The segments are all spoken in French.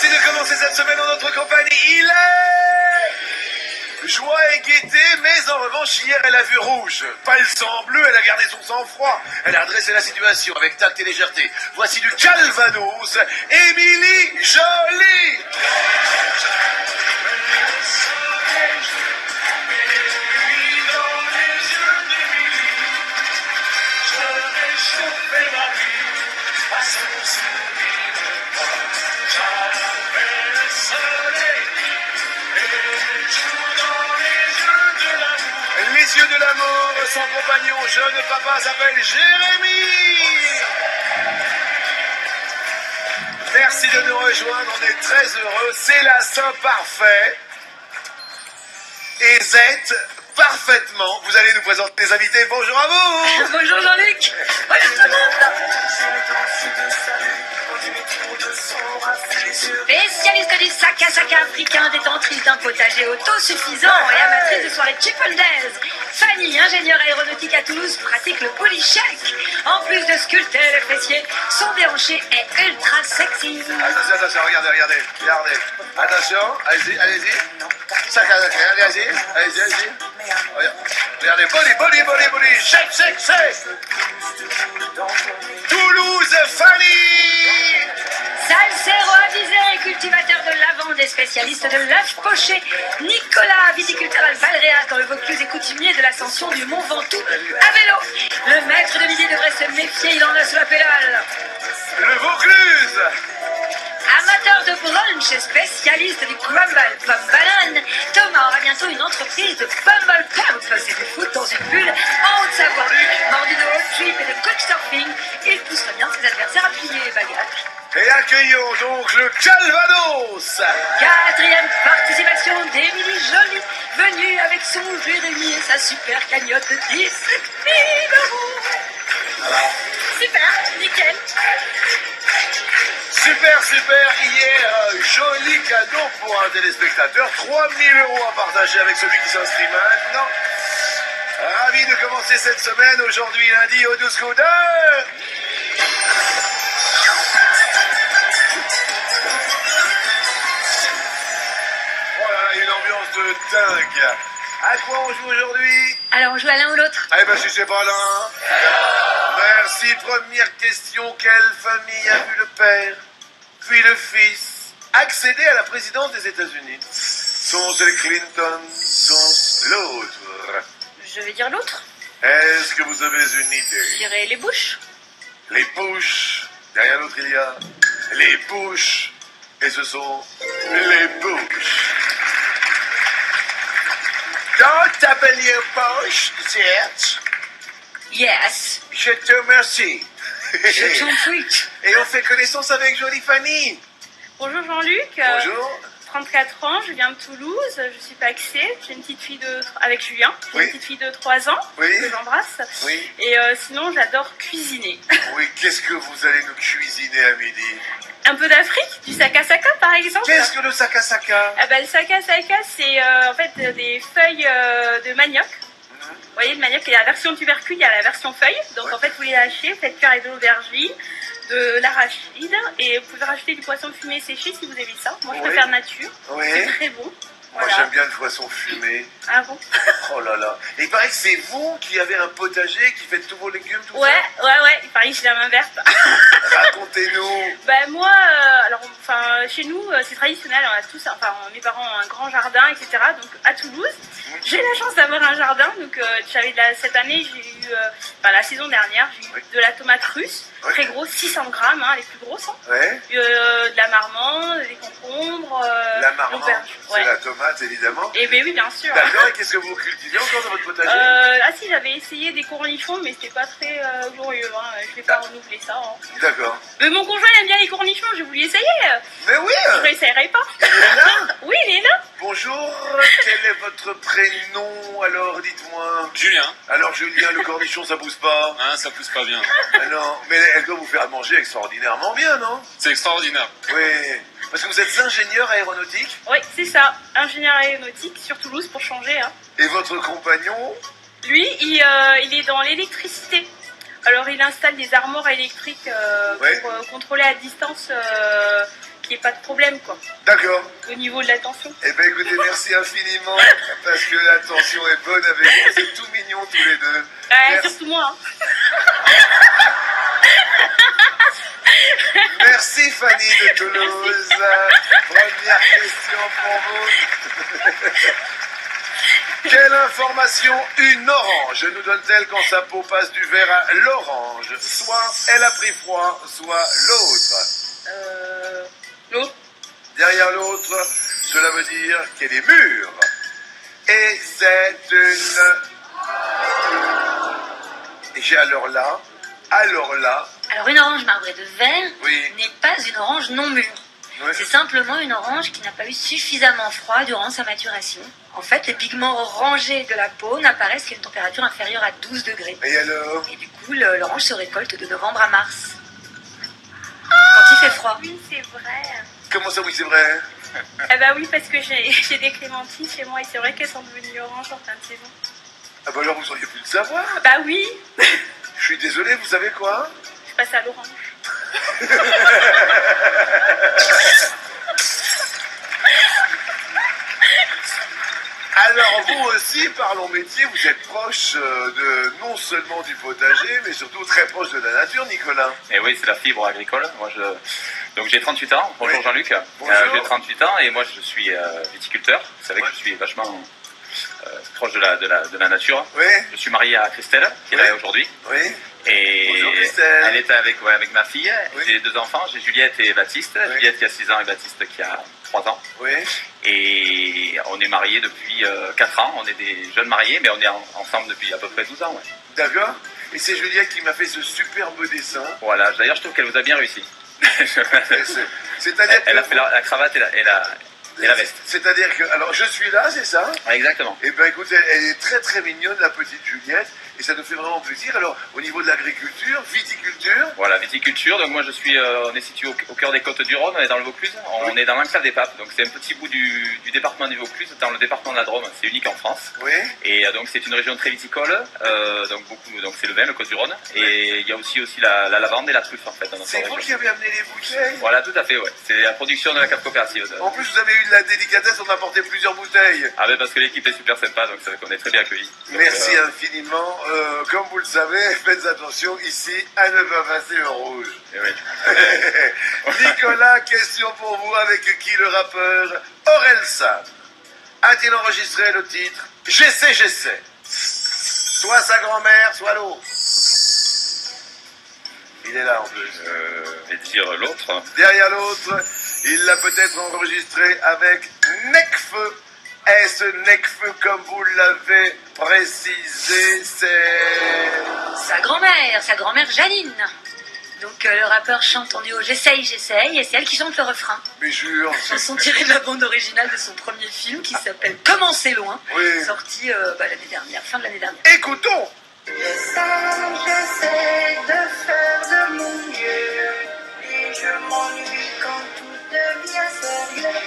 Merci de commencer cette semaine en notre compagnie. Il est joie et gaieté, mais en revanche, hier, elle a vu rouge. Pas le sang bleu, elle a gardé son sang-froid. Elle a redressé la situation avec tact et légèreté. Voici du Calvados, Émilie Joly. Les yeux de l'amour, son compagnon jeune papa s'appelle Jérémy. Merci de nous rejoindre, on est très heureux, c'est la somme parfaite. Et Z, parfaitement, vous allez nous présenter les invités. Bonjour à vous. Bonjour Jean-Luc. Bonjour tout le monde. Spécialiste du sac à sac africain, détentrice d'un potager autosuffisant et amatrice de soirées chipoldaise, Fanny, ingénieure aéronautique à Toulouse, pratique le polychèque. En plus de sculpter le fessier, son déhanché est ultra sexy. Attention, regardez. Attention, allez-y. Sac à sac, allez-y. Regardez, body, shake. Toulouse, Fanny. Salsero avisé, cultivateur de lavande et spécialiste de l'œuf poché. Nicolas, viticulteur à Valréas dans le Vaucluse et coutumier de l'ascension du Mont Ventoux à vélo. Le maître de midi devrait se méfier, il en a sous la pédale. Le Vaucluse. Amateur de brunch et spécialiste du crumble pomme banane, Thomas aura bientôt une entreprise de Bumble Pump. C'est du foot dans une bulle en Haute-Savoie. Mordu de road trip et de coach surfing, il poussera bien ses adversaires à plier les bagages. Et accueillons donc le Calvados. Quatrième participation d'Émilie Joly, venue avec son Jérémy et sa super cagnotte de 10 000 €. Super, nickel. Super. Hier, joli cadeau pour un téléspectateur. 3 000 € à partager avec celui qui s'inscrit maintenant. Ravi de commencer cette semaine, aujourd'hui lundi au 12 coups d'heure. Oh là là, une ambiance de dingue. À quoi on joue aujourd'hui? Alors on joue à l'un ou l'autre? Eh ben si c'est pas l'un. Merci. Première question. Quelle famille a vu le père, puis le fils, accéder à la présidence des États-Unis? Sont-ce les Clinton? Sont l'autre? Je vais dire l'autre. Est-ce que vous avez une idée? Je dirais les Bush. Les Bush. Derrière l'autre, il y a les Bush. Et ce sont les Bush. W. Bush, Serge. Yes. Je te remercie. Je t'en prie. Et on fait connaissance avec Jolie Fanny. Bonjour Jean-Luc. Bonjour. 34 ans, je viens de Toulouse, je suis paxée, j'ai une petite fille avec Julien, j'ai Oui. une petite fille de 3 ans, Oui. que j'embrasse. Oui. Et sinon, j'adore cuisiner. Oui, qu'est-ce que vous allez nous cuisiner à midi? Un peu d'Afrique, du sakasaka par exemple. Qu'est-ce que le sakasaka? Ah bah, le sakasaka, c'est en fait des feuilles de manioc. Vous voyez, le manioc, il y a la version tubercule, il y a la version feuille. Donc Ouais. en fait, vous les hachez, vous faites cuire avec de l'aubergine, de l'arachide, et vous pouvez rajouter du poisson fumé séché si vous aimez ça. Moi, je Oui. préfère nature. Oui. C'est très bon. Moi, Voilà. j'aime bien le poisson fumé. Ah bon? Oh là là. Et il paraît que c'est vous qui avez un potager, qui faites tous vos légumes, tout Ouais, il paraît que j'ai la main verte. ça? Racontez-nous. Ben moi, alors, enfin, chez nous, c'est traditionnel, on a tous, enfin, mes parents ont un grand jardin, etc. Donc, à Toulouse, j'ai la chance d'avoir un jardin. Donc, cette année, j'ai eu, la saison dernière, j'ai eu Oui. de la tomate russe, Oui. très grosse, 600 grammes, les plus grosses. Ouais. De la marmande, des concombres, La marmande, l'auberge. c'est Ouais. la tomate, évidemment. Et ben oui, bien sûr. D'accord, et qu'est-ce que vous cultivez encore dans votre potager? Ah si, j'avais essayé des cornichons, mais c'était pas très glorieux. Je vais pas renouveler ça. D'accord. Mais mon conjoint aime bien les cornichons, j'ai voulu essayer. Mais oui, Je n'essayerai pas. il est là. Oui, il est là. Bonjour, quel est votre prénom? Alors, dites-moi. Julien, Alors, Julien, le cornichon, ça pousse pas? hein, ça pousse pas bien. Ah non, mais elle doit vous faire manger extraordinairement bien, non? C'est extraordinaire. Oui, parce que vous êtes ingénieur aéronautique, Oui, c'est ça. Ingénieur aéronautique sur Toulouse pour changer. et votre compagnon? Lui, il est dans l'électricité. Alors, il installe des armoires électriques Ouais. pour contrôler à distance qu'il n'y ait pas de problème, quoi, D'accord. au niveau de l'attention. Eh ben écoutez, merci infiniment, parce que l'attention est bonne avec vous, c'est tout mignon tous les deux. Merci. Surtout moi. Hein. Merci Fanny de Toulouse. Première question pour vous. Quelle information une orange nous donne-t-elle quand sa peau passe du vert à l'orange? Soit elle a pris froid, soit l'autre. L'autre. Derrière l'autre, cela veut dire qu'elle est mûre. Et c'est une... Et j'ai alors là... Alors une orange marbrée de vert oui, n'est pas une orange non mûre. ouais. C'est simplement une orange qui n'a pas eu suffisamment froid durant sa maturation. En fait, les pigments orangés de la peau n'apparaissent qu'à une température inférieure à 12 degrés. Et alors? Et du coup, l'orange se récolte de novembre à mars. Quand il fait froid. Oui, c'est vrai. Comment ça, oui, c'est vrai? Ah bah oui, parce que j'ai des clémentines chez moi et c'est vrai qu'elles sont devenues oranges en fin de saison. Ah bah alors vous auriez pu le savoir. Bah oui, Je suis désolé, vous savez quoi? je passe à l'orange. Alors vous aussi, parlons métier, vous êtes proche de non seulement du potager, mais surtout très proche de la nature, Nicolas. Et oui, c'est la fibre agricole. Donc j'ai 38 ans. Bonjour Oui. Jean-Luc. Bonjour. J'ai 38 ans et moi je suis viticulteur. Vous savez que je suis vachement proche de la nature. Oui, Je suis marié à Christelle, qui est Oui. là aujourd'hui. oui, Et Bonjour, Christelle. elle est avec ma fille. Oui. J'ai 2 enfants, j'ai Juliette et Baptiste. Oui. Juliette qui a 6 ans et Baptiste qui a 3 ans. oui. Et on est mariés depuis 4 ans. On est des jeunes mariés, mais on est ensemble depuis à peu près 12 ans. Ouais. D'accord. Et c'est Juliette qui m'a fait ce superbe dessin. Voilà, d'ailleurs je trouve qu'elle vous a bien réussi. C'est-à-dire Elle a que... fait la cravate et la veste. C'est-à-dire que... Alors je suis là, c'est ça? Ah, exactement. Eh bien écoutez, elle est très très mignonne, la petite Juliette, et ça nous fait vraiment plaisir. Alors au niveau de l'agriculture, viticulture, Voilà, viticulture. Donc moi je suis, on est situé au cœur des Côtes du Rhône, on est dans le Vaucluse. On est dans l'enclave des Papes, donc c'est un petit bout du département du Vaucluse, dans le département de la Drôme. C'est unique en France. oui, Et donc c'est une région très viticole, donc c'est le vin, le Côte du Rhône. Et il y a aussi la lavande et la truffe en fait dans notre c'est vous région. qui avez amené les bouteilles. Voilà, tout à fait, ouais. C'est la production de la cave coopérative. En plus, vous avez eu de la délicatesse, on a apporté plusieurs bouteilles. Ah ben parce que l'équipe est super sympa, donc c'est vrai qu'on est très bien accueillis. Donc, Merci infiniment. Comme vous le savez, faites attention, ici, à ne pas passer au rouge. et oui. Nicolas, question pour vous, avec qui le rappeur Orelsan a-t-il enregistré le titre J'essaie. Soit sa grand-mère, soit l'autre. Il est là en plus. Et dire l'autre. Derrière l'autre, il l'a peut-être enregistré avec Nekfeu. Est-ce Nekfeu comme vous l'avez précisé? C'est... Sa grand-mère Janine. Donc le rappeur chante en duo J'essaye, et c'est elle qui chante le refrain. Mais jure. Chanson tirée de la bande originale de son premier film qui s'appelle Comment c'est loin, Oui. sorti l'année dernière, fin de l'année dernière. Écoutons. J'essaie de faire de mon mieux et je m'ennuie quand tout devient sérieux.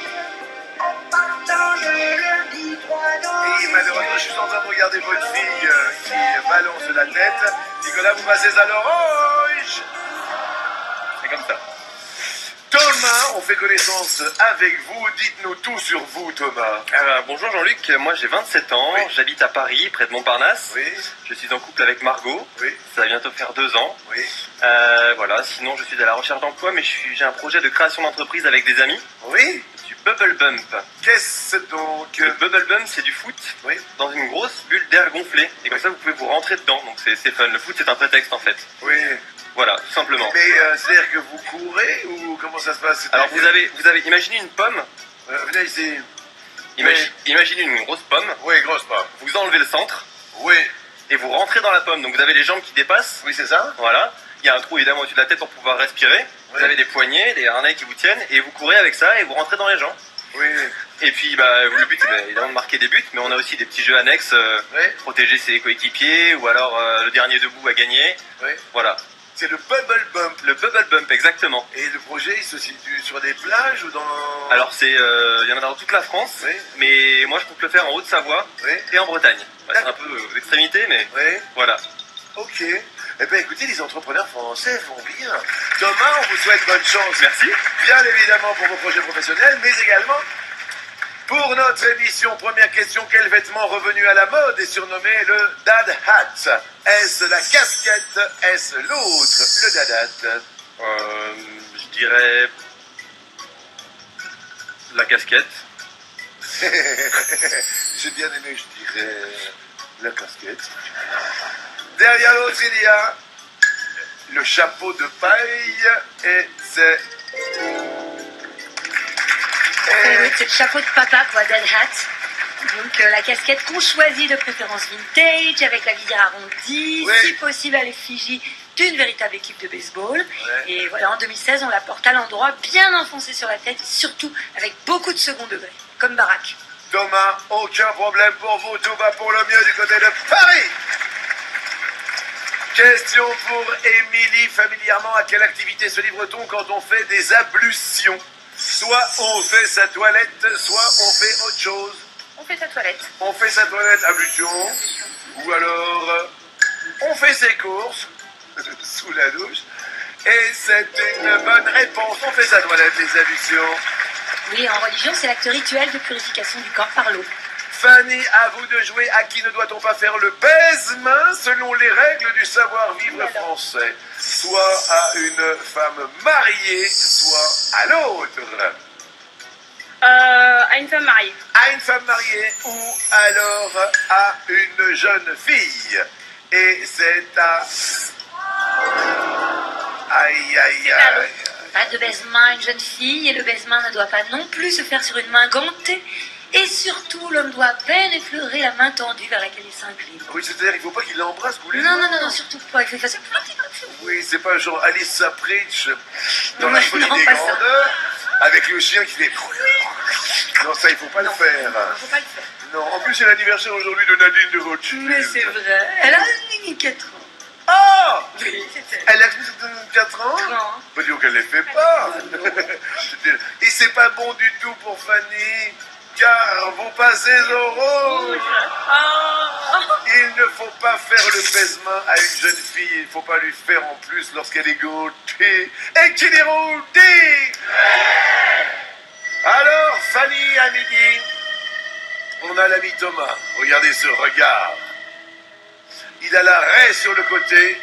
En partant, je le dis droit dans Et malheureusement, je suis en train de regarder votre fille qui balance la tête. Nicolas, vous passez à l'orange. C'est comme ça. Thomas, on fait connaissance avec vous. Dites-nous tout sur vous, Thomas. Bonjour Jean-Luc, moi j'ai 27 ans, Oui. j'habite à Paris, près de Montparnasse. Oui, Je suis en couple avec Margot, oui, ça va bientôt faire 2 ans. oui, Voilà, sinon je suis à la recherche d'emploi, mais j'ai un projet de création d'entreprise avec des amis, oui. du Bubble Bump. Qu'est-ce donc Le Bubble Bump c'est du foot, Oui, dans une grosse bulle d'air gonflée, et comme ça vous pouvez vous rentrer dedans, donc c'est fun. Le foot c'est un prétexte en fait, oui. voilà, tout simplement. Mais c'est-à-dire que vous courez ou comment ça se passe? Alors vous avez imaginé une pomme, venez ici. imaginez une grosse pomme, Oui, grosse pomme. vous enlevez le centre, Oui, et vous rentrez dans la pomme, donc vous avez les jambes qui dépassent. oui, c'est ça. Voilà, il y a un trou évidemment au-dessus de la tête pour pouvoir respirer. Vous Ouais. avez des poignets, des harnais qui vous tiennent et vous courez avec ça et vous rentrez dans les gens. Oui, Et puis le but c'est évidemment de marquer des buts, mais on a aussi des petits jeux annexes, oui, protéger ses coéquipiers ou alors le dernier debout à gagner. oui. Voilà, C'est le Bubble Bump. le Bubble Bump exactement. Et le projet, il se situe sur des plages ou dans... Alors il y en a dans toute la France, Oui, mais moi je compte le faire en Haute-Savoie oui, et en Bretagne. Bah, c'est un peu aux extrémités, mais oui. voilà. Ok. Eh bien, écoutez, les entrepreneurs français vont bien. Thomas, on vous souhaite bonne chance. Merci. Bien évidemment pour vos projets professionnels, mais également pour notre émission. Première question, quel vêtement revenu à la mode est surnommé le dad hat? Est-ce la casquette? Est-ce l'autre, le dad hat? Je dirais la casquette. J'ai bien aimé, je dirais la casquette. Derrière l'autre, il y a le chapeau de paille et c'est... Oui, c'est le chapeau de papa, quoi, dad hat. Donc la casquette qu'on choisit de préférence vintage, avec la visière arrondie, Oui. si possible à l'effigie d'une véritable équipe de baseball. Ouais. Et voilà, en 2016, on la porte à l'endroit, bien enfoncée sur la tête, et surtout avec beaucoup de second degré, comme Barack. Thomas, aucun problème pour vous, tout va pour le mieux du côté de Paris. Question pour Émilie, familièrement, à quelle activité se livre-t-on quand on fait des ablutions? Soit on fait sa toilette, soit on fait autre chose. On fait sa toilette. On fait sa toilette, ablution, ou alors on fait ses courses sous la douche. Et c'est une bonne réponse, on fait sa toilette, les ablutions. Oui, en religion, c'est l'acte rituel de purification du corps par l'eau. Fanny, à vous de jouer. À qui ne doit-on pas faire le baise-main selon les règles du savoir-vivre français? Soit à une femme mariée, soit à l'autre. À une femme mariée. À une femme mariée ou alors à une jeune fille. Et c'est à... Aïe, aïe, à aïe. Pas de baise-main à une jeune fille, et le baise-main ne doit pas non plus se faire sur une main gantée. Et surtout, l'homme doit à peine effleurer la main tendue vers laquelle il s'incline. Oui, c'est-à-dire qu'il ne faut pas qu'il l'embrasse, vous les Non, doigts. non, surtout pas. Il faut faire ça. Oui, c'est pas genre Alice Sapritch dans Non, la folie non, des pas ça. grandeurs, avec le chien qui fait... Non, ça, il faut pas le faire. Faut pas le faire. Non, en plus, c'est l'anniversaire aujourd'hui de Nadine de Rothschild. Mais c'est vrai. Elle a 4 ans. Oh, Oui, c'était. elle a 4 ans. Non. Bah, dis donc, elle les fait pas. Et c'est pas bon du tout pour Fanny, car vous passez au rouge. Il ne faut pas faire le baise-main à une jeune fille. Il ne faut pas lui faire en plus lorsqu'elle est gâtée et qu'il est routée. Alors, Fanny, à midi, on a l'ami Thomas. Regardez ce regard. Il a la raie sur le côté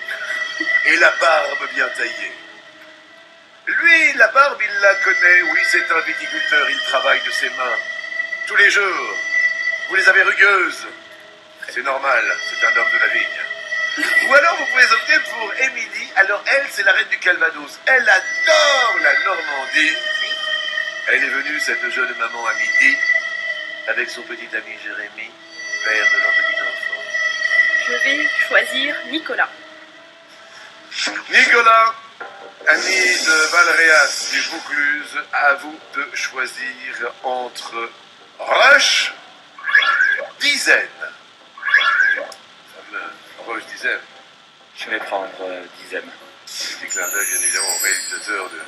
et la barbe bien taillée. Lui, la barbe, il la connaît. Oui, c'est un viticulteur. Il travaille de ses mains tous les jours. Vous les avez rugueuses. C'est normal, c'est un homme de la vigne. Ou alors vous pouvez opter pour Émilie. Alors elle, c'est la reine du Calvados. Elle adore la Normandie. Elle est venue, cette jeune maman, à midi, avec son petit ami Jérémy, père de leur petit enfant. Je vais choisir Nicolas. Nicolas, ami de Valréas du Vaucluse, à vous de choisir entre Rush, Dizaine. Rush, Dizaine. Je vais prendre dixième. Petit clin d'œil, bien évidemment, au réalisateur de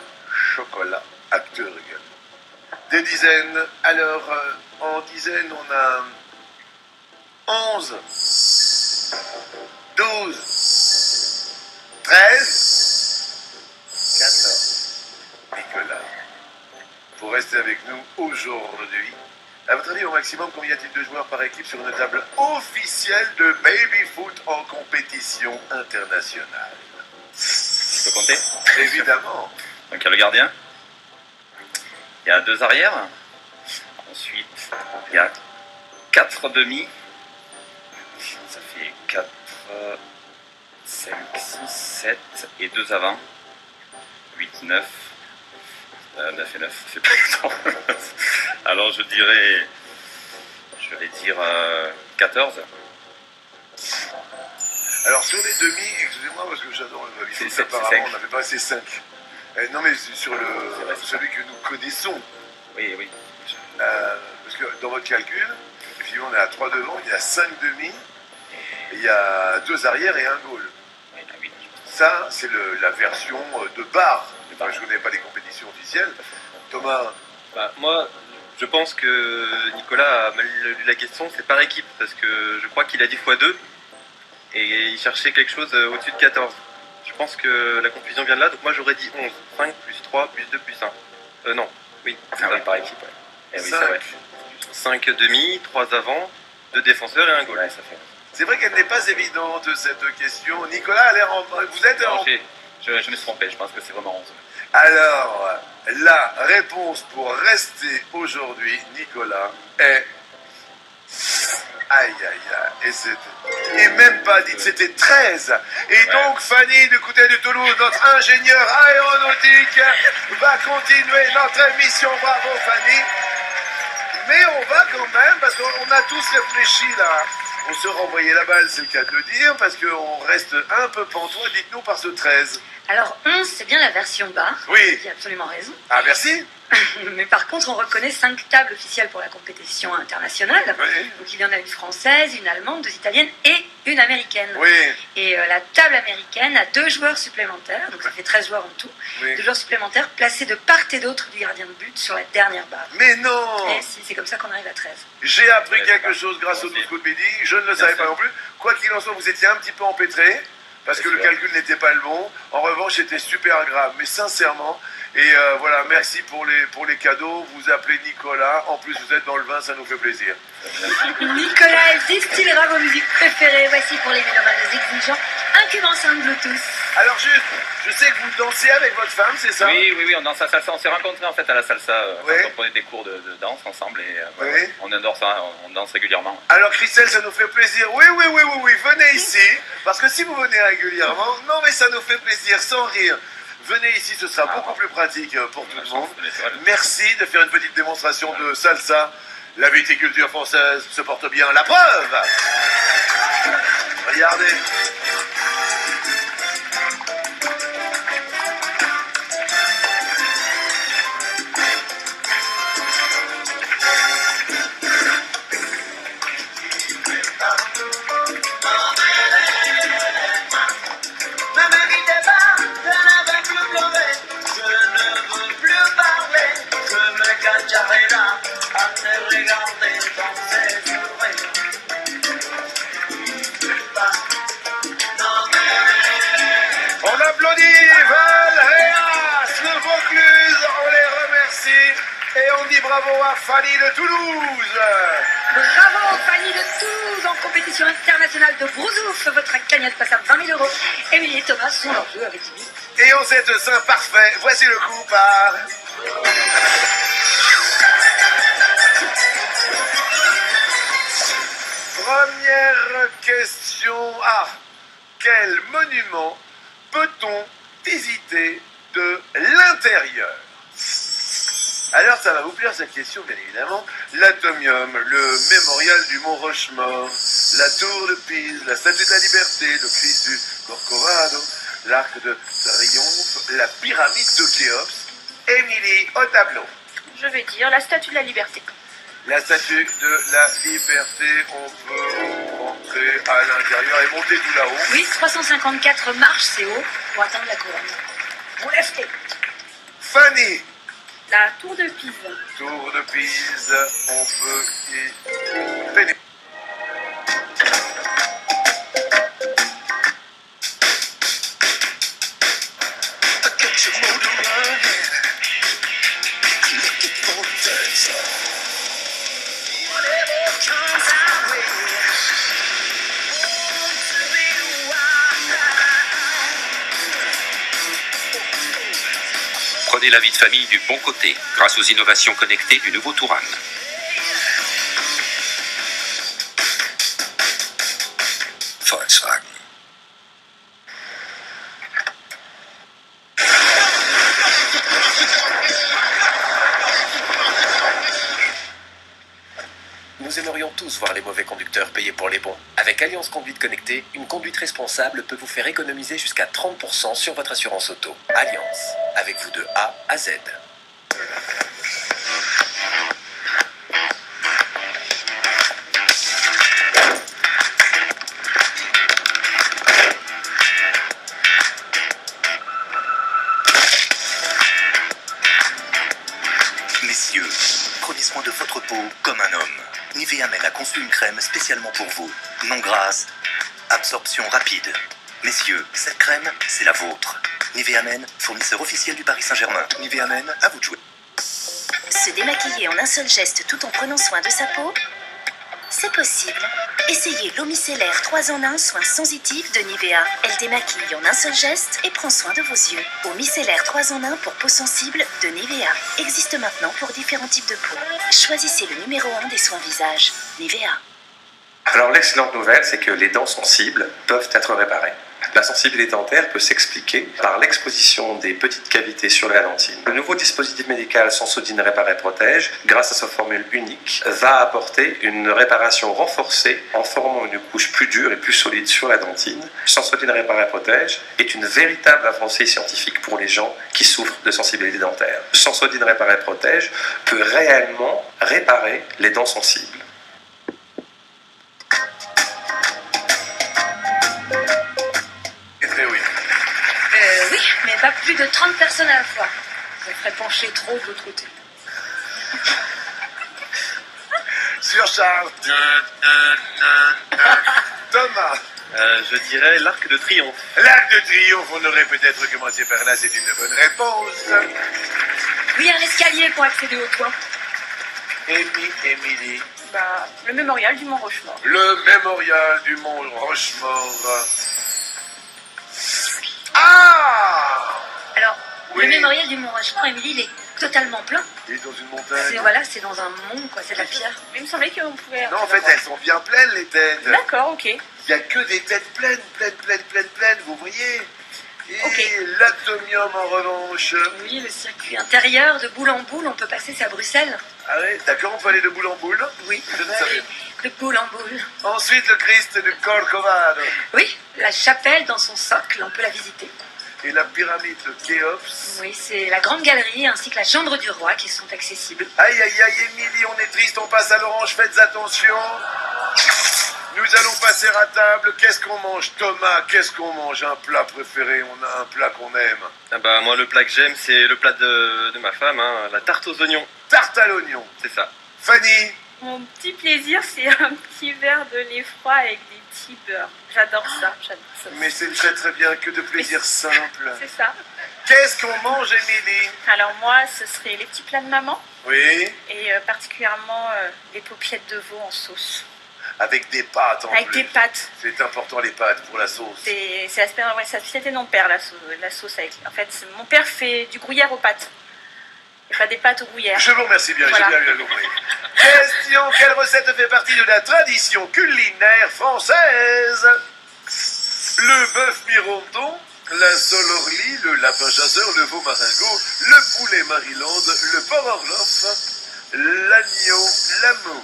Chocolat, acteur également. Des dizaines. Alors, en dizaines, on a 11, 12, 13, 14. Nicolas, pour rester avec nous aujourd'hui, à votre avis, au maximum, combien y a-t-il de joueurs par équipe sur une table officielle de baby-foot en compétition internationale? Je peux compter? Évidemment. Donc il y a le gardien, il y a 2 arrières, ensuite il y a 4 demi, ça fait 4, 5, 6, 7 et 2 avant, 8, 9, 9 et 9, c'est pas longtemps. Alors je vais dire 14. Alors sur les demi, excusez-moi parce que j'adore le baby-foot, C'est apparemment cinq. on n'avait pas assez 5. Non mais c'est sur C'est vrai, c'est celui que nous connaissons, Oui, oui. parce que dans votre calcul, effectivement on est à 3 devant, il y a 5 demi, et il y a 2 arrières et un goal. Oui, il y en a 8. Ça c'est la version de bar. De bar. Moi, je ne connais pas les compétitions officielles. Thomas, Bah, moi, je pense que Nicolas a mal lu la question, c'est par équipe, parce que je crois qu'il a dit x2. et il cherchait quelque chose au-dessus de 14. Je pense que la confusion vient de là, donc moi j'aurais dit 11. 5 plus 3 plus 2 plus 1. Non, oui, c'est Ah ça. oui, par équipe, ouais. Eh oui, c'est Cinq. vrai. 5 demi, 3 avant, 2 défenseurs et un goal. Ouais, ça fait. C'est vrai qu'elle n'est pas évidente cette question. Nicolas a l'air en... Vous êtes Non, en... je me suis trompé, je pense que c'est vraiment 11. Alors, la réponse pour rester aujourd'hui, Nicolas, est... Aïe, aïe, aïe. Et même pas dit, c'était 13. Et donc, Fanny du côté de Toulouse, notre ingénieur aéronautique, va continuer notre émission. Bravo, Fanny. Mais on va quand même, parce qu'on a tous réfléchi là. On se renvoyait la balle, c'est le cas de le dire, parce qu'on reste un peu pantois. Dites-nous par ce 13. Alors 11, c'est bien la version bas. Oui. Il a absolument raison. Ah, merci. Mais par contre, on reconnaît 5 tables officielles pour la compétition internationale. Oui. Donc il y en a une française, une allemande, 2 italiennes et une américaine. Oui, Et la table américaine a 2 joueurs supplémentaires, donc ça fait 13 joueurs en tout. oui. 2 joueurs supplémentaires placés de part et d'autre du gardien de but sur la dernière barre. Mais non. Et si, c'est comme ça qu'on arrive à 13. J'ai appris Ouais, quelque c'est chose grâce au Merci. 12 coups de midi, je ne le savais pas sûr. non plus. Quoi qu'il en soit, vous étiez un petit peu empêtré, parce C'est que le sûr. calcul n'était pas le bon. En revanche, c'était super agréable, mais sincèrement. Et voilà, merci pour les cadeaux. Vous appelez Nicolas. En plus, vous êtes dans le vin, ça nous fait plaisir. Nicolas distillera vos musiques préférées. Voici pour les mélomanes exigeants un cube enceinte Bluetooth. Alors juste, je sais que vous dansez avec votre femme, c'est ça? Oui, on danse la salsa. On s'est rencontrés en fait à la salsa. Ouais. Quand on prenait des cours de danse ensemble et Oui. on adore ça. On danse régulièrement. Alors Christelle, ça nous fait plaisir. Oui, venez ici. Parce que si vous venez régulièrement, non mais ça nous fait plaisir, sans rire. Venez ici, ce sera beaucoup plus pratique pour tout le monde. Merci de faire une petite démonstration de salsa. La viticulture française se porte bien. La preuve! Regardez. Ne me quittez pas, je ne veux plus pleurer, je ne veux plus parler, je me cacherai là à te regarder danser sur On applaudit Valréas, le Vaucluse, on les remercie. Et on dit bravo à Fanny de Toulouse. Bravo Fanny de Toulouse en compétition internationale de Brousouf. Votre cagnotte passe à 20 000 €. Émilie et Thomas sont en jeu avec Jimmy. Et en cette Saint parfait, voici le coup par... Première question. Ah, quel monument peut-on visiter de l'intérieur? Alors ça va vous plaire cette question bien évidemment. L'Atomium, le mémorial du Mont Rochemort, la tour de Pise, la statue de la Liberté, le Christ du Corcovado, l'arc de Triomphe, la pyramide de Khéops. Émilie, au tableau. Je vais dire la statue de la liberté. La statue de la Liberté, on peut rentrer à l'intérieur et monter tout là-haut. Oui, 354 marches, c'est haut pour atteindre la couronne. On lève les Fanny, La tour de Pise. tour de Pise, on peut y pénétrer. Prenez la vie de famille du bon côté grâce aux innovations connectées du nouveau Touran. Volkswagen. Nous aimerions tous voir les mauvais conducteurs payer pour les bons. Avec Alliance Conduite Connectée, une conduite responsable peut vous faire économiser jusqu'à 30% sur votre assurance auto. Alliance, avec vous de A à Z. Messieurs, prenez soin de votre peau comme un homme. Nivea Men a conçu une crème spécialement pour vous. Non grasse, Absorption rapide. Messieurs, cette crème, c'est la vôtre. Nivea Men, fournisseur officiel du Paris Saint-Germain. Nivea Men, à vous de jouer. Se démaquiller en un seul geste tout en prenant soin de sa peau, c'est possible. Essayez l'eau micellaire 3 en 1 soin sensitif de Nivea. Elle démaquille en un seul geste et prend soin de vos yeux. Eau micellaire 3 en 1 pour peau sensible de Nivea. Existe maintenant pour différents types de peau. Choisissez le numéro 1 des soins visage. Nivea. Alors l'excellente nouvelle, c'est que les dents sensibles peuvent être réparées. La sensibilité dentaire peut s'expliquer par l'exposition des petites cavités sur la dentine. Le nouveau dispositif médical Sensodyne Répare et Protège, grâce à sa formule unique, va apporter une réparation renforcée en formant une couche plus dure et plus solide sur la dentine. Sensodyne Répare et Protège est une véritable avancée scientifique pour les gens qui souffrent de sensibilité dentaire. Sensodyne Répare et Protège peut réellement réparer les dents sensibles. Oui, mais pas plus de 30 personnes à la fois. Ça ferait pencher trop de l'autre côté. Sur Charles. Thomas. Je dirais l'Arc de Triomphe. L'arc de triomphe, on aurait peut-être commencé par là, c'est une bonne réponse. Oui, un escalier pour accéder au toit. Émilie. Bah, le mémorial du Mont Rochemort. Le mémorial du Mont Rochemort. Ah! Alors, Oui. le mémorial du Mont Rochemort, Émilie, il est totalement plein. Il est dans une montagne. C'est dans un mont, quoi, c'est de la pierre. Mais il me semblait qu'on pouvait... Non, en fait, elles sont bien pleines, les têtes. D'accord, ok. Il n'y a que des têtes pleines, vous voyez. Et Ok. l'atomium, en revanche. Oui, le circuit intérieur, de boule en boule, on peut passer, c'est à Bruxelles. Ah ouais, d'accord, on peut aller de boule en boule. Oui, Je ne savais. de boule en boule. Ensuite, le Christ de Corcovado. Oui, la chapelle dans son socle, on peut la visiter. Et la pyramide de Khéops. Oui, c'est la grande galerie ainsi que la chambre du roi qui sont accessibles. Aïe, Émilie, on est triste, on passe à l'orange, faites attention. Nous allons passer à table. Qu'est-ce qu'on mange, Thomas? Qu'est-ce qu'on mange? Un plat préféré? On a un plat qu'on aime. Ah bah moi le plat que j'aime c'est le plat de ma femme, hein, la tarte aux oignons. Tarte à l'oignon. C'est ça. Fanny? Mon petit plaisir, c'est un petit verre de lait froid avec des petits beurres. J'adore ça, j'adore ça. Mais c'est très bien, que de plaisir simple. C'est ça. Qu'est-ce qu'on mange, Émilie? Alors moi, ce serait les petits plats de maman Oui, et particulièrement les paupiètes de veau en sauce. avec des pâtes en Avec plus. des pâtes. C'est important, les pâtes, pour la sauce. C'est la spécialité de mon père, la sauce avec. En fait, mon père fait du gruyère aux pâtes. Et pas des pâtes aux gruyères. Je vous remercie bien, Voilà. j'ai bien compris. Question, quelle recette fait partie de la tradition culinaire française? Le bœuf mironton, la sole orly, le lapin chasseur, le veau maringot, le poulet Maryland, le porc orloff, l'agneau, l'amou.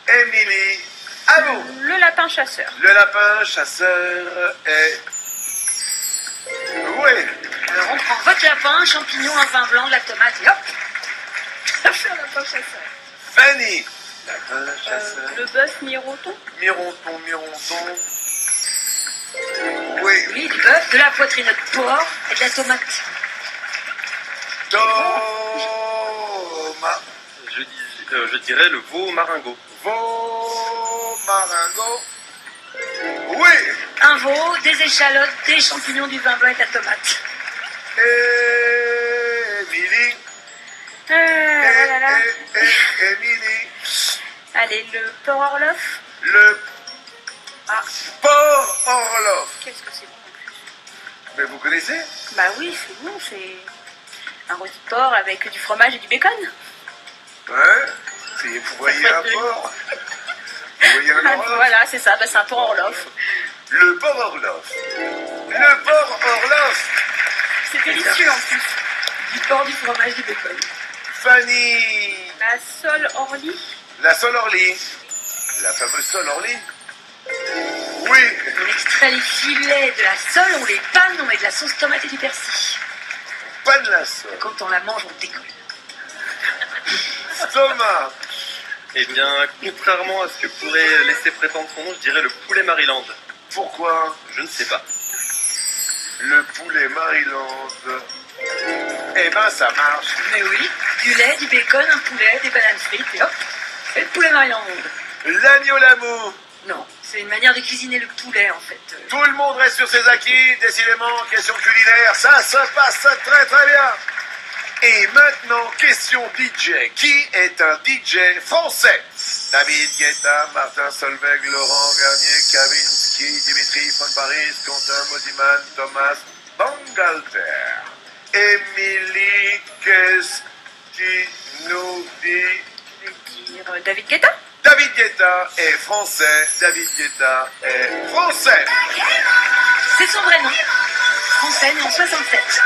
Émilie, à vous. Le lapin chasseur. Le lapin chasseur est... Oui. Alors on prend votre lapin, champignons, un vin blanc, de la tomate et hop. C'est un lapin chasseur. Fanny. Lapin chasseur. Le bœuf miroton. Mironton. Oui. Oui, du bœuf, de la poitrine de porc et de la tomate. Thomas. Je dirais le veau maringot. Veau maringot. Oui. Un veau, des échalotes, des champignons, du vin blanc et de la tomate. Émilie. Oh là là. Émilie. Allez, le porc orloff. Le porc orloff. Qu'est-ce que c'est bon en plus? Mais vous connaissez? Bah oui, c'est bon, c'est un rôti de porc avec du fromage et du bacon. Hein? Vous voyez un porc? Vous voyez un orloff? Voilà, c'est ça, bah, c'est un porc orloff. Le porc orloff. Le porc orloff. C'est délicieux en plus. Du porc, du fromage, du bacon. Fanny. La sole orly. La sole orly. La fameuse sole orly. Oui. On extrait les filets de la sole, on les panne, on met de la sauce tomate et du persil. Pas de la sole. Quand on la mange, on décolle. Thomas. Eh bien, contrairement à ce que pourrait laisser prétendre son nom, je dirais le poulet Maryland. Pourquoi? Je ne sais pas. Le poulet Maryland. Eh ben, ça marche. Mais oui, du lait, du bacon, un poulet, des bananes frites et hop, c'est le poulet Maryland. L'agneau l'amour. Non, C'est une manière de cuisiner le poulet, en fait. Tout le monde reste sur ses acquis, décidément, question culinaire, ça se passe très très bien. Et maintenant, question DJ. Qui est un DJ français? David Guetta, Martin Solveig, Laurent Garnier, Kavinsky, Dimitri von Paris, Quentin Mosiman, Thomas Bangalter. Émilie, qu'est-ce qui nous dit? Je vais dire David Guetta. David Guetta est français. David Guetta est français. C'est son vrai nom. Français, né en 67.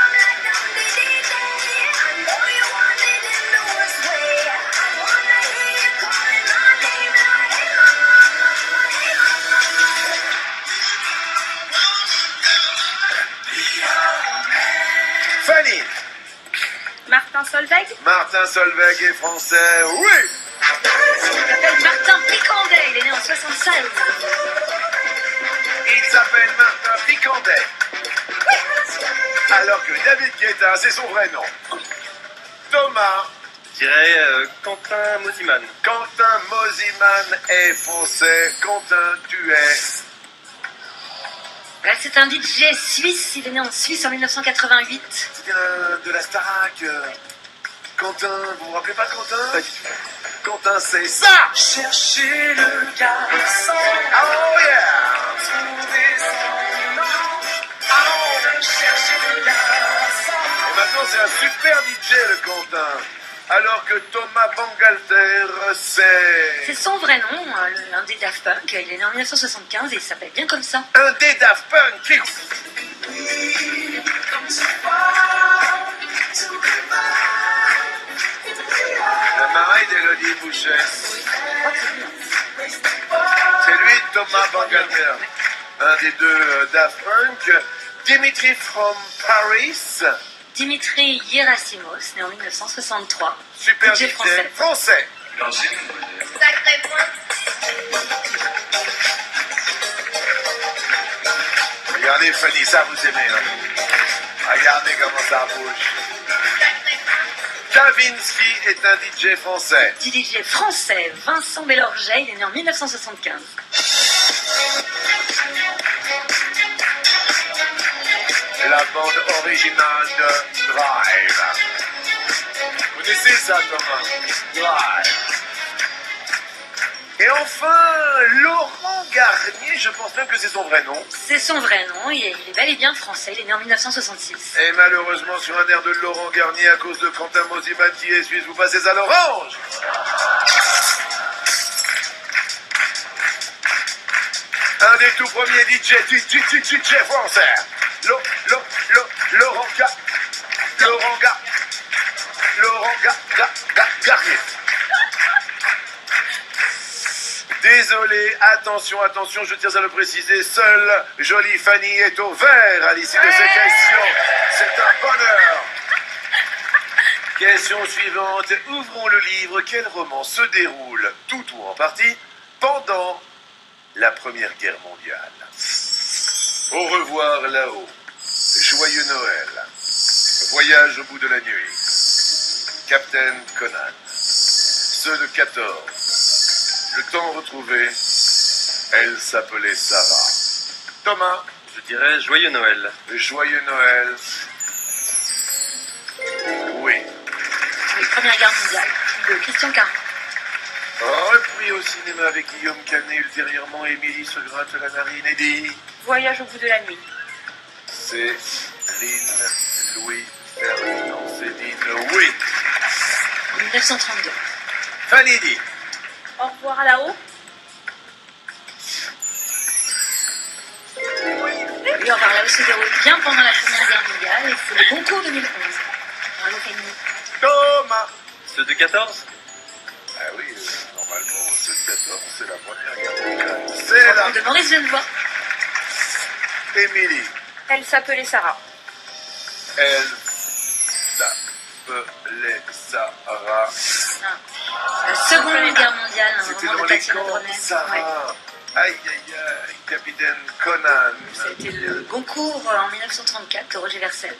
Fanny. Martin Solveig. Martin Solveig est français. Oui. Il s'appelle Martin Picandet, il est né en 76. Il s'appelle Martin Picandet. Alors que David Guetta, c'est son vrai nom. Thomas. Je dirais Quentin Mosiman. Quentin Mosiman est français. Quentin, tu es. C'est un DJ suisse, il est né en Suisse en 1988. C'était de la Starac. Quentin, vous vous rappelez pas de Quentin? Pas du tout. Quentin, c'est ça! Chercher le garçon. Oh yeah! Trouver son nom. Chercher le garçon. Et maintenant, c'est un super DJ, le Quentin. Alors que Thomas Bangalter, C'est son vrai nom, un des Daft Punk. Il est né en 1975 et il s'appelle bien comme ça. un des Daft Punk. Le mari d'Élodie Boucher. C'est lui, Thomas Bangalter. Un des deux Daft Punk. Dimitri from Paris. Dimitri Hierosimos, né en 1963. Super DJ DJ français. français. Sacré point. Regardez Fanny, ça vous aimez. Hein? Regardez comment ça bouge. Kavinsky est un DJ français. DJ français, Vincent Bellorget, il est né en 1975. La bande originale de Drive. Vous connaissez ça, Thomas? Drive. Et enfin, Laurent Garnier, je pense même que c'est son vrai nom. C'est son vrai nom, il est bel et bien français, il est né en 1966. Et malheureusement, sur un air de Laurent Garnier, à cause de Quentin Mosiman qui est suisse, vous passez à l'orange. Un des tout premiers DJ français. Laurent Garnier. Désolé, attention, je tiens à le préciser, seule jolie Fanny est au vert à l'issue de ces questions. C'est un bonheur. Question suivante. Ouvrons le livre. Quel roman se déroule, tout ou en partie, pendant la Première Guerre mondiale? Au revoir là-haut. Joyeux Noël. Voyage au bout de la nuit. Captain Conan. Ceux de 14. Le temps retrouvé, elle s'appelait Sarah. Thomas. Je dirais Joyeux Noël. Joyeux Noël. Oui. Oui, Première Guerre mondiale, de Christian Caron. Repris au cinéma avec Guillaume Canet, ultérieurement Émilie se gratte la narine et dit... Voyage au bout de la nuit. Céline Louis Ferdinand Céline, oui. En 1932. Fanny dit... Au revoir là-haut. Oui, alors là où se déroule bien pendant la Première Guerre mondiale, et c'est le Goncourt 2011. Bravo Fanny. Thomas. Ceux de 14? Ah oui, normalement, ce 14, c'est la Première Guerre mondiale. C'est la... De Maurice Genevoix. Émilie. Elle s'appelait Sarah. Elle s'appelait Sarah. La Seconde Guerre mondiale, un C'était roman dans de les Tatiana camps, Bronner. Sarah. Ouais. Aïe, aïe, aïe, capitaine Conan. C'était le Goncourt en 1934 de Roger Versel.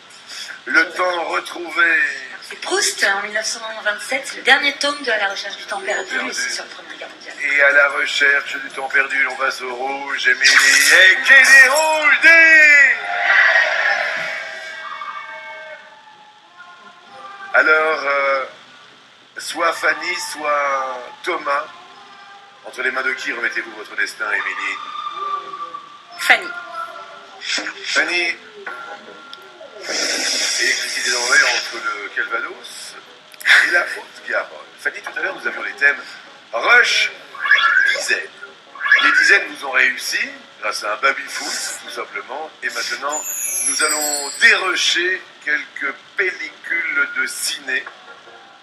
Le temps retrouvé. C'est Proust en 1927, c'est le dernier tome de À la recherche du temps perdu, et c'est sur la Première Guerre mondiale. Et à la recherche du temps perdu, on passe au rouge. Émilie, et qui est rouge dit. Alors, soit Fanny, soit Thomas. Entre les mains de qui remettez-vous votre destin, Émilie? Fanny. Fanny est électricité désormais entre le Calvados et la Haute-Garonne. Fanny, tout à l'heure, nous avions les thèmes Rush, dizaines. Les dizaines vous ont réussi grâce à un baby-foot, tout simplement. Et maintenant, nous allons dérusher quelques pellicules de ciné.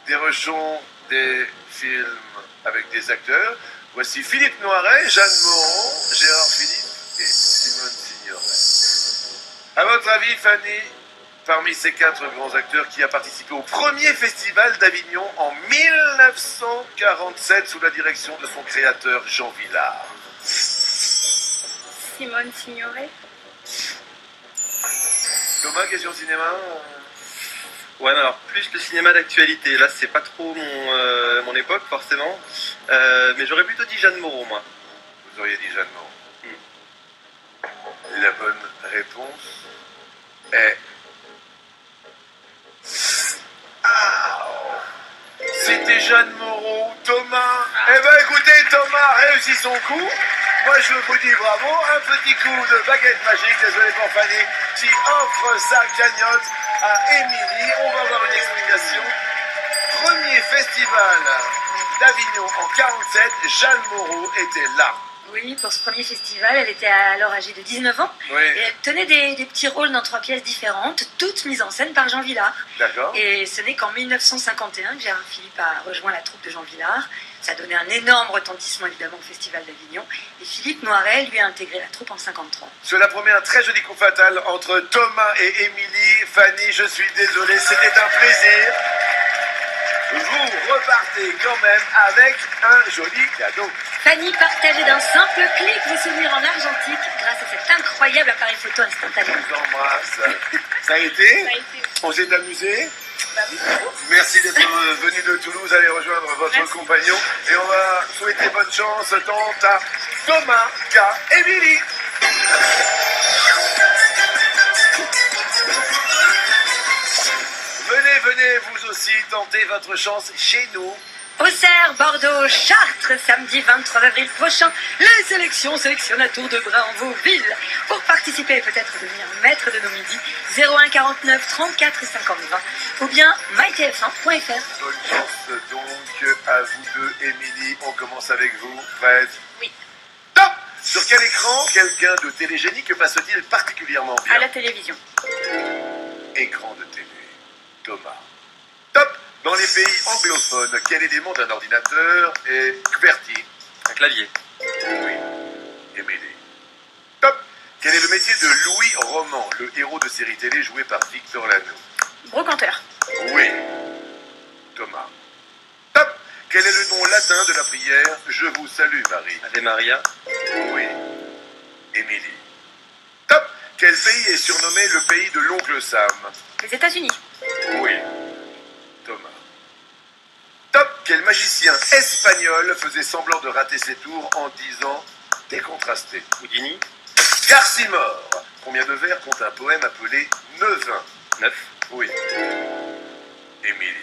Déruchons des films avec des acteurs. Voici Philippe Noiret, Jeanne Moreau, Gérard Philippe et Simone Signoret. À votre avis, Fanny, parmi ces 4 grands acteurs, qui a participé au premier festival d'Avignon en 1947 sous la direction de son créateur Jean Villard? Simone Signoret. Thomas, question cinéma? Ouais, mais alors plus le cinéma d'actualité. Là, c'est pas trop mon époque, forcément. Mais j'aurais plutôt dit Jeanne Moreau, moi. Vous auriez dit Jeanne Moreau. La bonne réponse est... C'était Jeanne Moreau. Thomas. Eh ben écoutez, Thomas réussit son coup. Moi je vous dis bravo. Un petit coup de baguette magique, désolé pour Fanny, qui offre sa cagnotte à Émilie. On va avoir une explication. Premier festival d'Avignon en 47, Jeanne Moreau était là. Oui, pour ce premier festival, elle était alors âgée de 19 ans. Oui. Et elle tenait des petits rôles dans 3 pièces différentes, toutes mises en scène par Jean Villard. D'accord. Et ce n'est qu'en 1951 que Gérard Philippe a rejoint la troupe de Jean Villard. Ça a donné un énorme retentissement évidemment au Festival d'Avignon. Et Philippe Noiret, lui, a intégré la troupe en 53. Cela promet un très joli coup fatal entre Thomas et Émilie. Fanny, je suis désolé, c'était un plaisir. Vous repartez quand même avec un joli cadeau. Fanny partageait d'un simple clic vos souvenirs en argentique grâce à cet incroyable appareil photo instantané. Je vous embrasse. Ça a été? On s'est amusé? Merci d'être venu de Toulouse. Allez rejoindre votre compagnon. Et on va souhaiter bonne chance tant à Thomas qu'à Émilie. Venez vous aussi tenter votre chance chez nous. Auxerre, Bordeaux, Chartres, samedi 23 avril prochain, les sélections sélectionnent à tour de bras en vos villes. Pour participer et peut-être devenir maître de nos midis, 01 49 34 50 20 ou bien mytf1.fr. Bonne chance donc à vous deux, Émilie. On commence avec vous. Prête? Oui. Top! Sur quel écran quelqu'un de télégénique passe-t-il particulièrement bien? À la télévision. Écran de télé. Thomas. Top! Dans les pays anglophones, quel élément d'un ordinateur est QWERTY? Un clavier. Oui. Émilie. Top! Quel est le métier de Louis Roman, le héros de série télé joué par Victor Lanoux? Brocanteur. Oui. Thomas. Top! Quel est le nom latin de la prière Je vous salue, Marie? Ave Maria. Oui. Émilie. Top! Quel pays est surnommé le pays de l'oncle Sam? Les États-Unis. Oui. Thomas. Top! Quel magicien espagnol faisait semblant de rater ses tours en disant décontrasté? Houdini. Garcimore. Combien de vers compte un poème appelé Neuvin? 9. Oui. Émilie.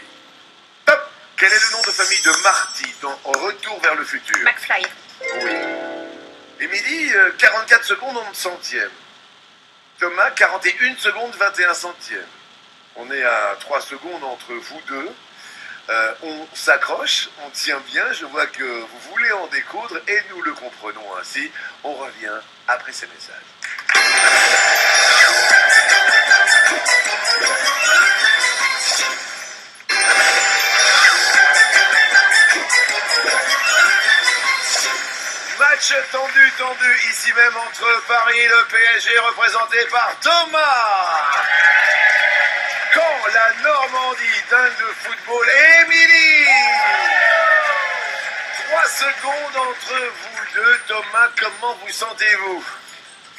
Top! Quel est le nom de famille de Marty dans Retour vers le futur? McFly. Oui. Émilie, 44 secondes 11 centièmes. Thomas, 41 secondes 21 centièmes. On est à 3 secondes entre vous deux. On s'accroche, on tient bien. Je vois que vous voulez en découdre et nous le comprenons ainsi. On revient après ces messages. Match tendu, ici même entre Paris et le PSG, représenté par Thomas. Quand la Normandie dingue de football, Émilie. 3 secondes entre vous deux. Thomas, comment vous sentez-vous?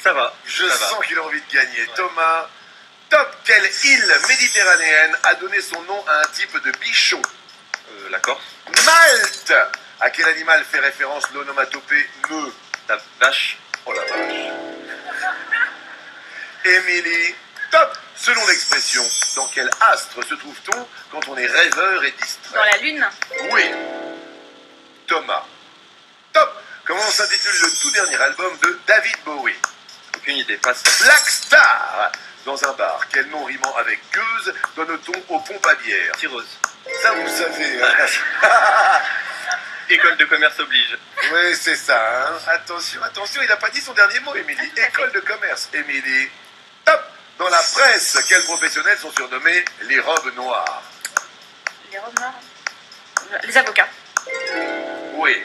Ça va. Je ça sens va. qu'il a envie de gagner. Thomas, top! Quelle île méditerranéenne a donné son nom à un type de bichon? La Corse. Malte! À quel animal fait référence l'onomatopée me? La vache. Oh la vache. Émilie, top. Selon l'expression, dans quel astre se trouve-t-on quand on est rêveur et distrait? Dans la lune. Oui. Thomas. Top. Comment s'intitule le tout dernier album de David Bowie? Aucune idée, passe. Black Star. Dans un bar, quel nom rimant avec gueuse donne-t-on aux pompes à bière? Tireuse. Ça vous savez, hein. École de commerce oblige. Oui, c'est ça, hein. Attention, attention, il n'a pas dit son dernier mot, Émilie. École de commerce, Émilie. Top. Dans la presse, quels professionnels sont surnommés les robes noires? Les robes noires. Les avocats. Oui.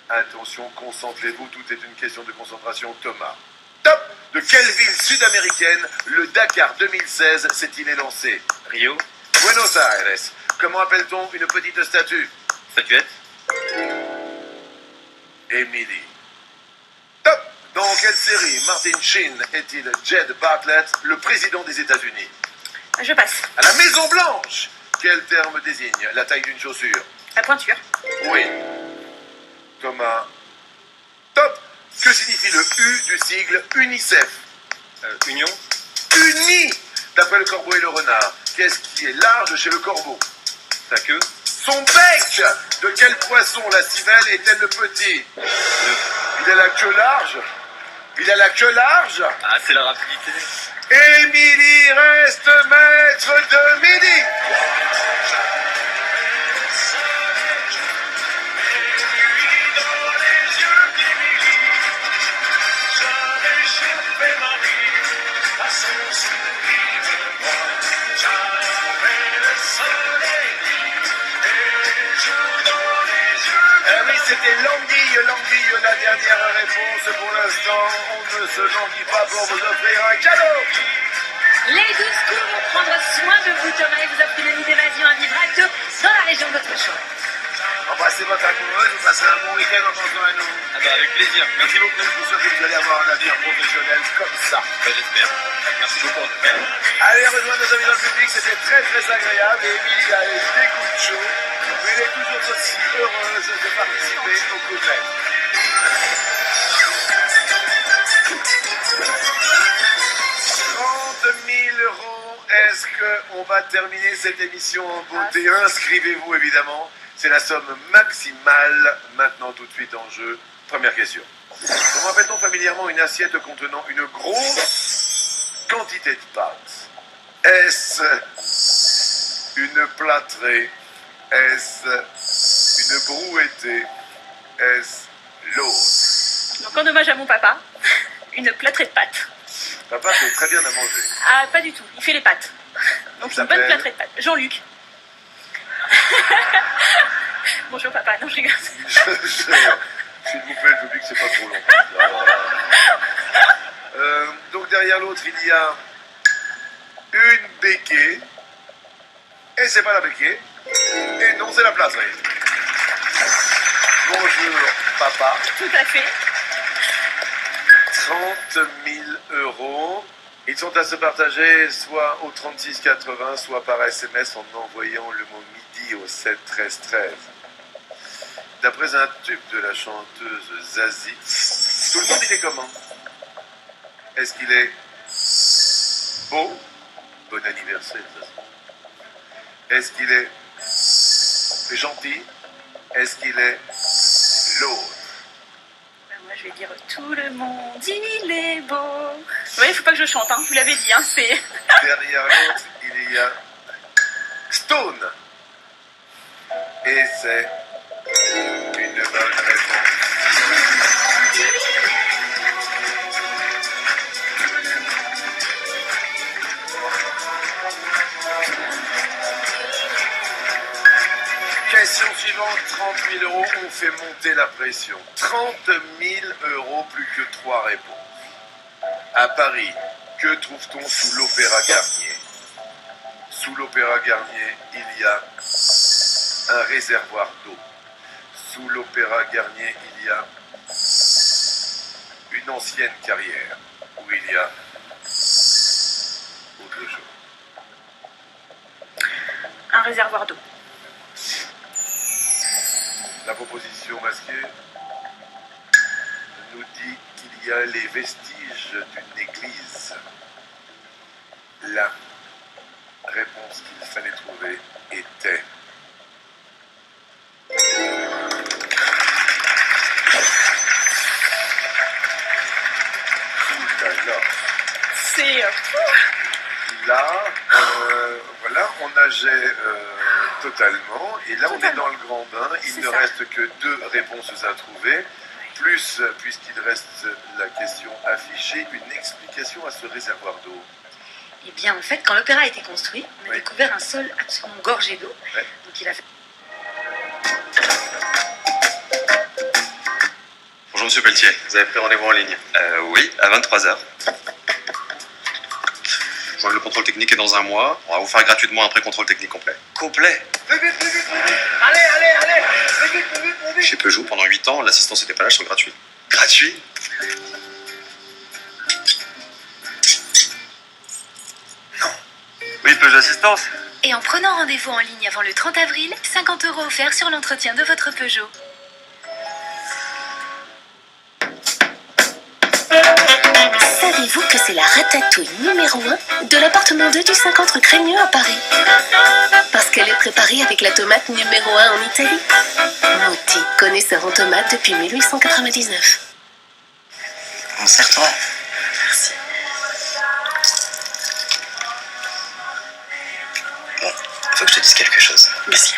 Attention, concentrez-vous, tout est une question de concentration, Thomas. Top. De quelle ville sud-américaine le Dakar 2016 s'est-il élancé? Rio. Buenos Aires. Comment appelle-t-on une petite statue? Statuette. Émilie. Top. Dans quelle série Martin Sheen est-il Jed Bartlett, le président des États-Unis? Je passe. À la Maison Blanche, quel terme désigne la taille d'une chaussure? La pointure. Oui. Thomas. Top. Que signifie le U du sigle UNICEF? Union. Uni. D'après le corbeau et le renard, qu'est-ce qui est large chez le corbeau? Sa queue. Son bec. De quel poisson la civelle est-elle le petit? Il a la queue large. Il a la queue large. Ah, c'est la rapidité. Émilie reste maître de midi. Eh oui, c'était l'anguille, la dernière réponse pour l'instant. On ne se languit pas pour vous offrir un cadeau. Les 12 coups vont prendre soin de vous, Thomas, et vous offrent une évasion à vibrato dans la région de votre choix. Embrassez votre amoureuse, vous passez un bon week-end en pensant à nous. Ah bah avec plaisir. Merci beaucoup. Je suis sûr que vous allez avoir un avenir professionnel comme ça. Bah, j'espère. Merci beaucoup en tout cas. Allez, rejoindre nos amis dans le public, c'était très très agréable. Et Émilie a eu des coups de chaud, mais elle est toujours aussi heureuse de participer au coup de maître. 30 000 euros. Est-ce qu'on va terminer cette émission en beauté? Inscrivez-vous évidemment. C'est la somme maximale. Maintenant, tout de suite en jeu. Première question. Comment appelle-t-on familièrement une assiette contenant une grosse quantité de pâtes? Est-ce une plâtrée? Est-ce une brouettée? Est-ce l'autre? Donc en hommage à mon papa, une plâtrée de pâtes. Papa fait très bien à manger. Ah, pas du tout. Il fait les pâtes. Donc Il une bonne s'appelle plâtrée de pâtes. Jean-Luc. Bonjour papa, non je rigole. S'il vous plaît, le public, c'est pas trop long. Donc derrière l'autre, il y a une béquée. Et c'est pas la béquée. Et non, c'est la plâtrée. Bonjour, papa. Tout à fait. 30 000 euros. Ils sont à se partager soit au 3680, soit par SMS en envoyant le mot midi au 7 13 13. D'après un tube de la chanteuse Zazie, tout le monde il est comment? Est-ce qu'il est beau? Bon anniversaire, Zazie. Est-ce qu'il est gentil? Est-ce qu'il est l'autre? Moi je vais dire tout le monde, il est beau. Vous voyez, il faut pas que je chante, hein. Vous l'avez dit, hein, c'est... Derrière l'autre, il y a Stone. Et c'est une bonne réponse. Question suivante, 30 000 euros, on fait monter la pression. 30 000 euros, plus que 3 réponses. À Paris, que trouve-t-on sous l'Opéra Garnier? Sous l'Opéra Garnier, il y a un réservoir d'eau. Sous l'Opéra Garnier, il y a une ancienne carrière où il y a autre chose. Un réservoir d'eau. La proposition masquée nous dit qu'il y a les vestiges d'une église. La réponse qu'il fallait trouver était... Oulala. C'est... Là, voilà, on nageait totalement, et là on est dans le grand bain. Il ne reste que 2 réponses à trouver, plus, puisqu'il reste la question affichée, une explication à ce réservoir d'eau. Eh bien, en fait, quand l'opéra a été construit, on a découvert un sol absolument gorgé d'eau. Donc il a fait... Bonjour Monsieur Pelletier, vous avez pris rendez-vous en ligne? Oui, à 23h. Je vois que le contrôle technique est dans un mois. On va vous faire gratuitement un pré-contrôle technique complet. Complet. Allez. Chez Peugeot, pendant 8 ans, l'assistance et dépannage sont gratuits. Gratuits? Non. Oui, Peugeot Assistance. Et en prenant rendez-vous en ligne avant le 30 avril, 50 € offerts sur l'entretien de votre Peugeot. Savez-vous que c'est la ratatouille numéro 1 de l'appartement 2 du 50 rue Crémieux à Paris? Parce qu'elle est préparée avec la tomate numéro 1 en Italie. Mouti, connaisseur en tomates depuis 1899. Bon, serre-toi. Merci. Bon, faut que je te dise quelque chose. Monsieur.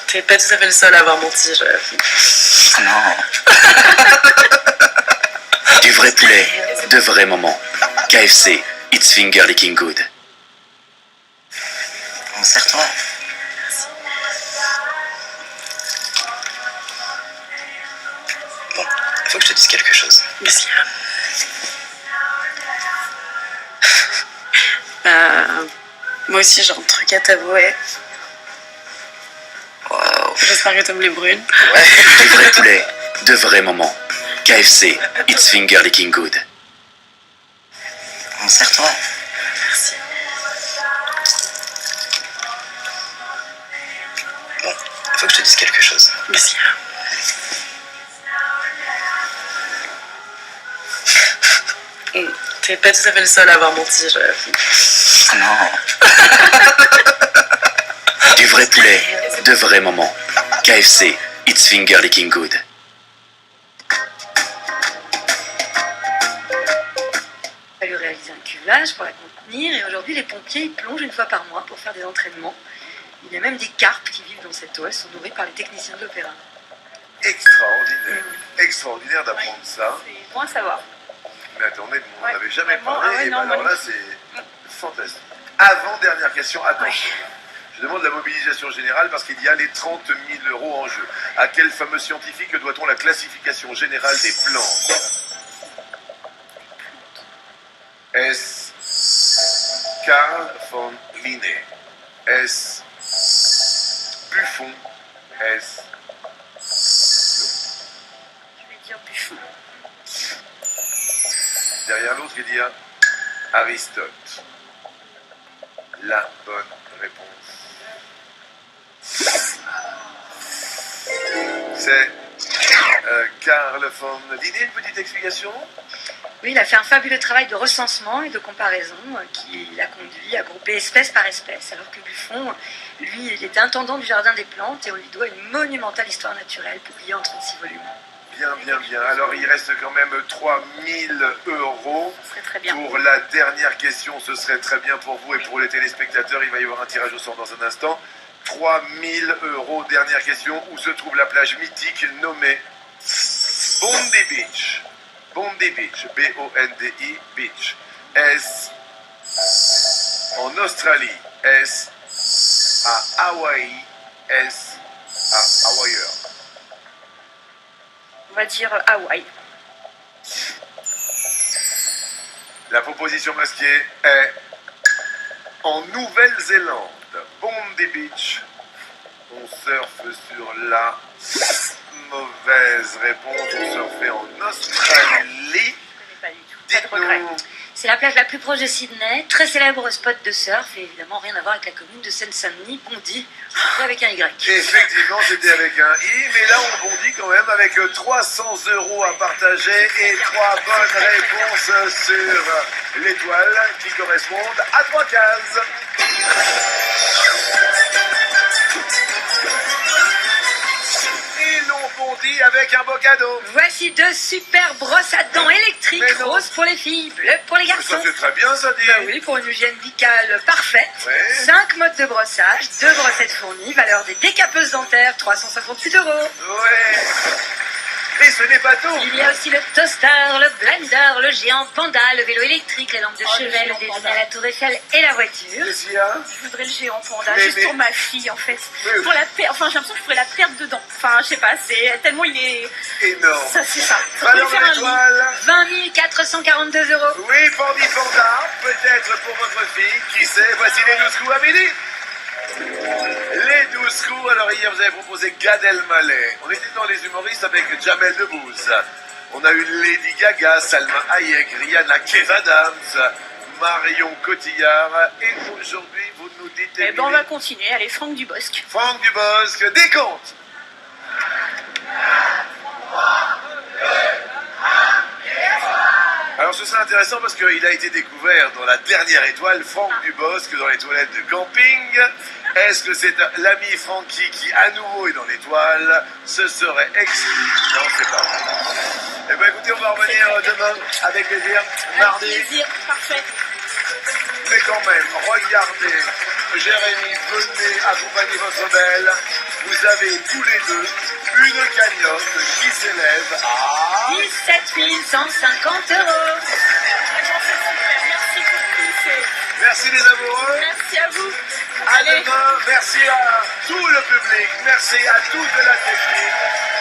T'es pas tout à fait le seul à avoir menti, Non. Du vrai poulet, de vrais moments. KFC, It's Finger Licking Good. Bon, serre-toi. Bon, faut que je te dise quelque chose. Monsieur. Moi aussi, j'ai un truc à t'avouer. Wow. J'espère que t'aimes les brunes. Ouais, du vrai poulet, de vrais moments. KFC, It's Finger Licking Good. Bon, serre-toi. Merci. Bon, faut que je te dise quelque chose. Monsieur. T'es pas tout à fait le seul à avoir menti, Non. Du vrai poulet, de vrais moments. KFC, It's Finger Licking Good. Il a fallu réaliser un cuvelage pour la contenir, et aujourd'hui les pompiers ils plongent 1 fois par mois pour faire des entraînements. Il y a même des carpes qui vivent dans cette eau, elles sont nourries par les techniciens de l'opéra. Extraordinaire, extraordinaire d'apprendre ça. C'est bon à savoir. Mais attendez, on n'avait jamais vraiment, parlé, ah ouais, et non, ben alors moi là non c'est fantastique. Avant-dernière question, attention. Je demande la mobilisation générale parce qu'il y a les 30 000 € en jeu. À quel fameux scientifique doit-on la classification générale des plantes? Est-ce Carl von Linné? Est-ce Buffon? Est-ce Je vais dire Buffon. derrière l'autre, il y a Aristote. La bonne réponse. C'est Carl von Linné. Une petite explication? Oui, il a fait un fabuleux travail de recensement et de comparaison qui l'a conduit à grouper espèce par espèce, alors que Buffon, lui, il était intendant du jardin des plantes et on lui doit une monumentale histoire naturelle publiée en 36 volumes. Bien, bien, bien. Alors, il reste quand même 3 000 €. Ce serait très bien. Pour la dernière question, ce serait très bien pour vous et pour les téléspectateurs. Il va y avoir un tirage au sort dans un instant. 3 000 €, dernière question. Où se trouve la plage mythique nommée Bondi Beach? Bondi Beach, B-O-N-D-I, Beach. Est-ce en Australie? Est-ce à Hawaï? Est-ce à Hawaii? On va dire Hawaï. La proposition masquée est en Nouvelle-Zélande. Bondi Beach. On surfe sur la mauvaise réponse. On surfait en Australie. Je connais pas du tout. Pas de regret. Dites-nous. C'est la plage la plus proche de Sydney, très célèbre spot de surf, et évidemment rien à voir avec la commune de Seine-Saint-Denis, Bondy, avec un Y. Effectivement, c'était avec un I, mais là on bondit quand même avec 300 € à partager et 3 bonnes réponses sur l'étoile qui correspondent à 3 cases. Et l'on bondit avec un beau cadeau. Voici 2 super brosses à dents électriques, Mais non. roses pour les filles, bleues pour les Ça garçons. c'est très bien ça dit. Bah oui, pour une hygiène buccale parfaite. Ouais. 5 modes de brossage, 2 brossettes fournies, valeur des décapeuses dentaires, 358 €. Ouais. Et ce n'est pas tout. Il y a aussi le toaster, le blender, le géant panda, le vélo électrique, les lampes de chevet, géant le déjeuner panda. à la tour Eiffel et la voiture. Qu'est-ce qu'il y a? Je voudrais le géant panda, Mais- juste mais- pour ma fille en fait. Oui. Pour la enfin j'ai l'impression que je pourrais la perdre dedans. Enfin je sais pas, c'est tellement il est. Énorme. Ça c'est ça. Faut Valeur lui de faire un lit. l'étoile. 20 442 €. Oui, Pandi Panda, peut-être pour votre fille, qui sait, voici les 12 coups à midi. Les 12 coups, alors hier vous avez proposé Gad Elmaleh. On était dans les humoristes avec Jamel Debbouze. On a eu Lady Gaga, Salma Hayek, Rihanna, Kev Adams, Marion Cotillard. Et aujourd'hui, vous nous dites... Eh ben on va continuer, allez Franck Dubosc. Franck Dubosc, décompte. Alors ce sera intéressant parce qu'il a été découvert dans la dernière étoile, Franck Dubosc, dans les toilettes de camping. Est-ce que c'est l'ami Francky qui à nouveau est dans l'étoile? Ce serait exclu. Non, c'est pas vrai. Eh bien écoutez, on va revenir demain avec plaisir, mardi. Plaisir, parfait. Mais quand même, regardez, Jérémy, venez accompagner votre belle. Vous avez tous les deux une cagnotte qui s'élève à... 17 150 €. Merci pour tout. Merci les amoureux. Merci à vous. À Allez. demain. Merci à tout le public. Merci à toute la technique.